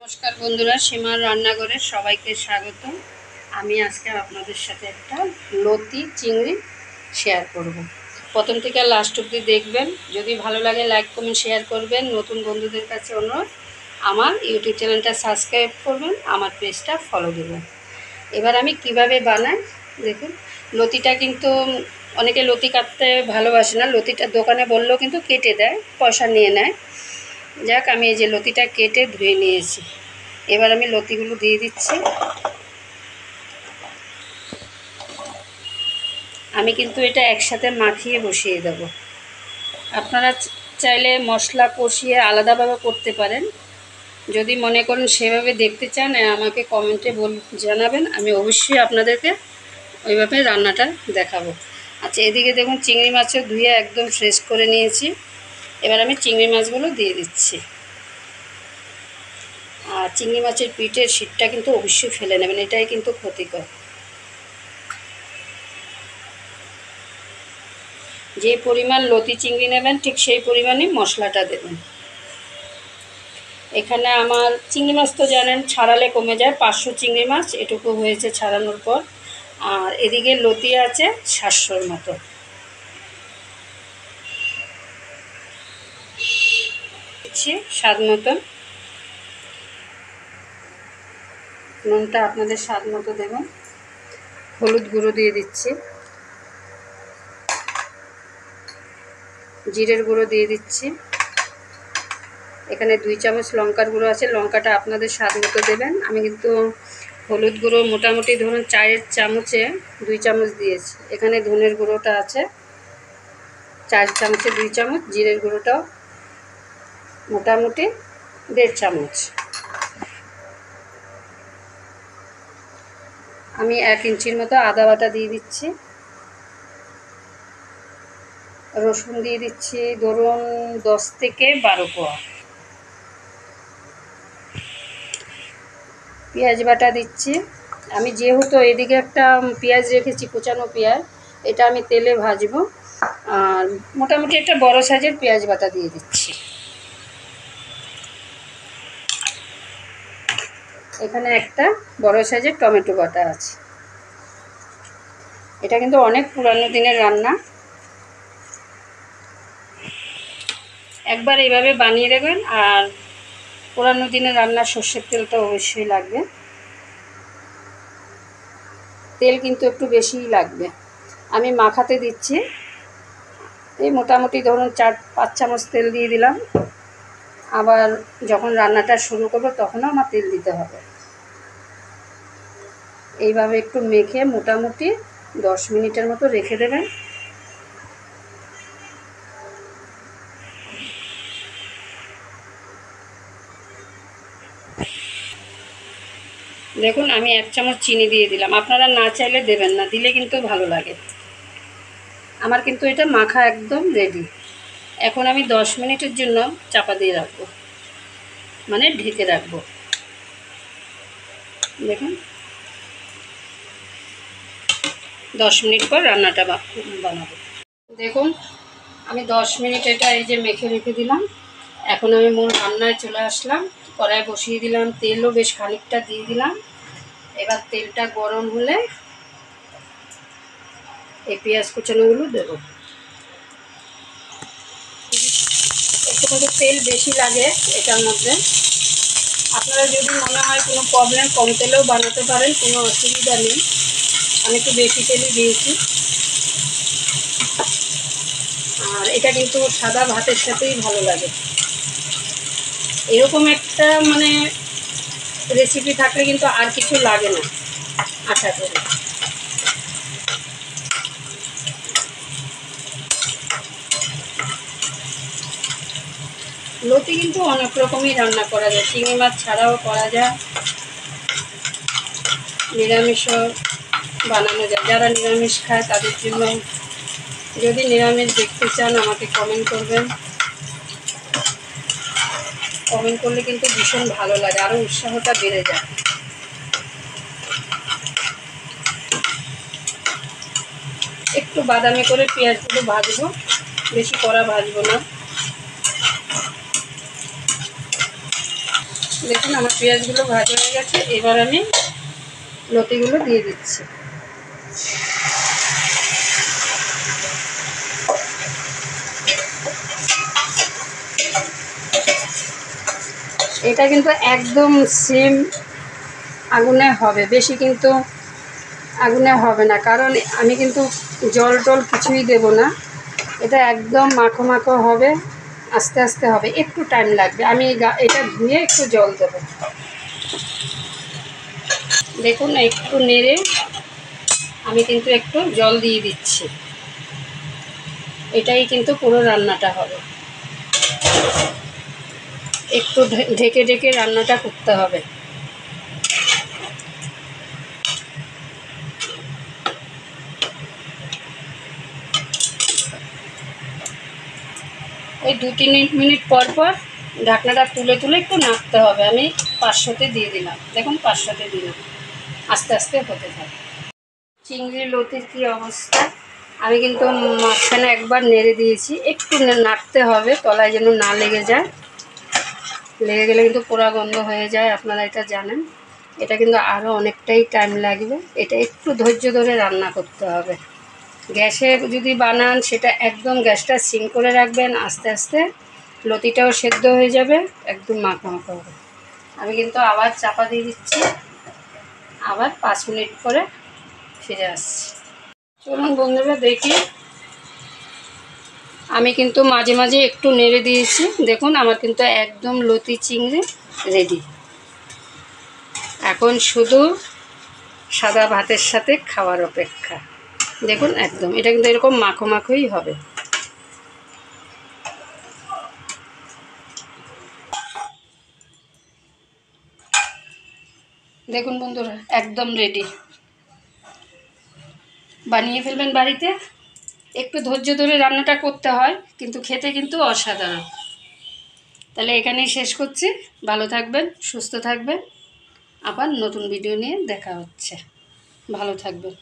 নমস্কার বন্ধুরা, সীমার রান্নাঘরে সবাইকে স্বাগত। আমি আজকে আপনাদের সাথে একটা লতি চিংড়ি শেয়ার করব। প্রথম থেকে লাস্ট অবধি দেখবেন। যদি ভালো লাগে লাইক কমেন্ট শেয়ার করবেন। নতুন বন্ধুদের কাছে অনুরোধ, আমার ইউটিউব চ্যানেলটা সাবস্ক্রাইব করবেন, আমার পেজটা ফলো দেবেন। এবার আমি কিভাবে বানাই দেখুন। লতিটা কিন্তু অনেকে লতি কাটতে ভালোবাসে না, লতিটা দোকানে বললেও কিন্তু কেটে দেয়, পয়সা নিয়ে নেয়। যাক, আমি এই যে লতিটা কেটে ধুয়ে নিয়েছি। এবার আমি লতিগুলো দিয়ে দিচ্ছি। আমি কিন্তু এটা একসাথে মাখিয়ে বসিয়ে দেব। আপনারা চাইলে মশলা কষিয়ে আলাদাভাবে করতে পারেন। যদি মনে করেন সেভাবে দেখতে চান, আমাকে কমেন্টে জানাবেন, আমি অবশ্যই আপনাদেরকে ওইভাবে রান্নাটা দেখাবো। আচ্ছা, এদিকে দেখুন চিংড়ি মাছও ধুয়ে একদম ফ্রেশ করে নিয়েছি। এবার আমি চিংড়ি মাছগুলো দিয়ে দিচ্ছি। আর চিংড়ি মাছের পিঠের শীটটা কিন্তু অবশ্যই ফেলে নেবেন, এটাই কিন্তু ক্ষতিকর। যে পরিমাণ লতি চিংড়ি নেবেন ঠিক সেই পরিমাণই মশলাটা দেবেন। এখানে আমার চিংড়ি মাছ তো জানেন ছাড়ালে কমে যায়, 500 চিংড়ি মাছ এটুকু হয়েছে ছাড়ানোর পর। আর এদিকে লতি আছে 700-র মতো। দিচ্ছি স্বাদ মতো নুনটা, আপনাদের স্বাদ মতো দেবেন। হলুদ গুঁড়ো দিয়ে দিচ্ছি, জিরের গুঁড়ো দিয়ে দিচ্ছি। এখানে 2 চামচ লঙ্কার গুঁড়ো আছে, লঙ্কাটা আপনাদের স্বাদ মতো দেবেন। আমি কিন্তু হলুদ গুঁড়ো মোটামুটি ধরুন 4 চামচে 2 চামচ দিয়েছি। এখানে ধনের গুঁড়োটা আছে 4 চামচে 2 চামচ, জিরের গুঁড়োটাও মোটামুটি 1.5 চামচ। আমি 1 ইঞ্চির মতো আদা বাটা দিয়ে দিচ্ছি। রসুন দিয়ে দিচ্ছি ধরুন 10 থেকে 12 কোয়া। পেঁয়াজ বাটা দিচ্ছি। আমি যেহেতু এদিকে একটা পেঁয়াজ রেখেছি, কুচানো পেঁয়াজ, এটা আমি তেলে ভাজবো। আর মোটামুটি একটা বড় সাইজের পেঁয়াজ বাটা দিয়ে দিচ্ছি। এখানে একটা বড় সাইজের টমেটো বাটা আছে। এটা কিন্তু অনেক পুরানো দিনের রান্না, একবার এইভাবে বানিয়ে দেবেন। আর পুরানো দিনের রান্নার সর্ষের তেলটা অবশ্যই লাগবে, তেল কিন্তু একটু বেশিই লাগবে। আমি মাখাতে দিচ্ছি, এই মোটামুটি ধরুন 4-5 চামচ তেল দিয়ে দিলাম। আবার যখন রান্নাটা শুরু করবো তখনও আমার তেল দিতে হবে। এইভাবে একটু মেখে মোটামুটি 10 মিনিটের মতো রেখে দেবেন। দেখুন আমি 1 চামচ চিনি দিয়ে দিলাম, আপনারা না চাইলে দেবেন না, দিলে কিন্তু ভালো লাগে। আমার কিন্তু এটা মাখা একদম রেডি। এখন আমি 10 মিনিটের জন্য চাপা দিয়ে রাখবো, মানে ঢেকে রাখবো। দেখুন 10 মিনিট পর রান্নাটা বানাবো। দেখুন আমি 10 মিনিট এটা এই যে মেখে রেখে দিলাম। এখন আমি মূল রান্নায় চলে আসলাম। কড়াই বসিয়ে দিলাম, তেলও বেশ খানিকটা দিয়ে দিলাম। এবার তেলটা গরম হলে এই পেঁয়াজ কুচানোগুলো দেবো। একটু কিন্তু তেল বেশি লাগে এটার মধ্যে। আপনারা যদি মনে হয় কোনো প্রবলেম, কম তেলেও বানাতে পারেন, কোনো অসুবিধা নেই। আমি একটু বেশি তেলই দিয়েছি। আর এটা কিন্তু সাদা ভাতের সাথেই ভালো লাগে। এরকম একটা মানে রেসিপি থাকলে কিন্তু আর কিছু লাগে না আশা করি। লতি কিন্তু অনেক রকমই রান্না করা যায়, চিংড়ি মাছ ছাড়াও করা যায়, নিরামিষও বানানো যায়। যারা নিরামিষ খায় তাদের জন্য, যদি নিরামিষ দেখতে চান আমাকে কমেন্ট করবেন। কমেন্ট করলে কিন্তু ভীষণ ভালো লাগে, আরও উৎসাহটা বেড়ে যায়। একটু বাদামি করে পেঁয়াজগুলো ভাজবো, বেশি কড়া ভাজবো না। দেখুন আমার পেঁয়াজগুলো ভাজা হয়ে গেছে। এবার আমি লতিগুলো দিয়ে দিচ্ছি। এটা কিন্তু একদম সিম আগুনে হবে, বেশি কিন্তু আগুনে হবে না, কারণ আমি কিন্তু জল টল কিছুই দেব না। এটা একদম মাখো মাখো হবে, আস্তে আস্তে হবে, একটু টাইম লাগবে। আমি এটা ধুয়ে একটু জল দেব। দেখুন একটু নেড়ে আমি কিন্তু একটু জল দিয়ে দিচ্ছি। এটাই কিন্তু পুরো রান্নাটা হবে। একটু ঢেকে ঢেকে রান্নাটা করতে হবে। ওই 2-3 মিনিট পর পর ঢাকনাটা তুলে তুলে একটু নাড়তে হবে। আমি 500-তে দিয়ে দিলাম। দেখুন 500-তে দিলাম, আস্তে আস্তে হতে থাকে। চিংড়ি লতির কী অবস্থা! আমি কিন্তু মাঝখানে একবার নেড়ে দিয়েছি, একটু নাড়তে হবে তলায় যেন না লেগে যায়। লেগে গেলে কিন্তু পোড়া গন্ধ হয়ে যায়, আপনারা এটা জানেন। এটা কিন্তু আরও অনেকটাই টাইম লাগবে। এটা একটু ধৈর্য ধরে রান্না করতে হবে। গ্যাসে যদি বানান সেটা একদম গ্যাসটা সিম করে রাখবেন, আস্তে আস্তে লতিটাও সেদ্ধ হয়ে যাবে, একদম মাখা মাখা হবে। আমি কিন্তু আবার চাপা দিয়ে দিচ্ছি, আবার 5 মিনিট পরে ফিরে আসছি। চলুন বন্ধুরা দেখি, আমি কিন্তু মাঝে মাঝে একটু নেড়ে দিয়েছি। দেখুন আমার কিন্তু একদম লতি চিংড়ি রেডি। এখন শুধু সাদা ভাতের সাথে খাওয়ার অপেক্ষা। দেখুন একদম এটা কিন্তু এরকম মাখো মাখোই হবে। দেখুন বন্ধুরা একদম রেডি। বানিয়ে ফেলবেন বাড়িতে। একটু ধৈর্য ধরে রান্নাটা করতে হয়, কিন্তু খেতে কিন্তু অসাধারণ। তাহলে এখানেই শেষ করছি। ভালো থাকবেন, সুস্থ থাকবেন। আবার নতুন ভিডিও নিয়ে দেখা হচ্ছে। ভালো থাকবেন।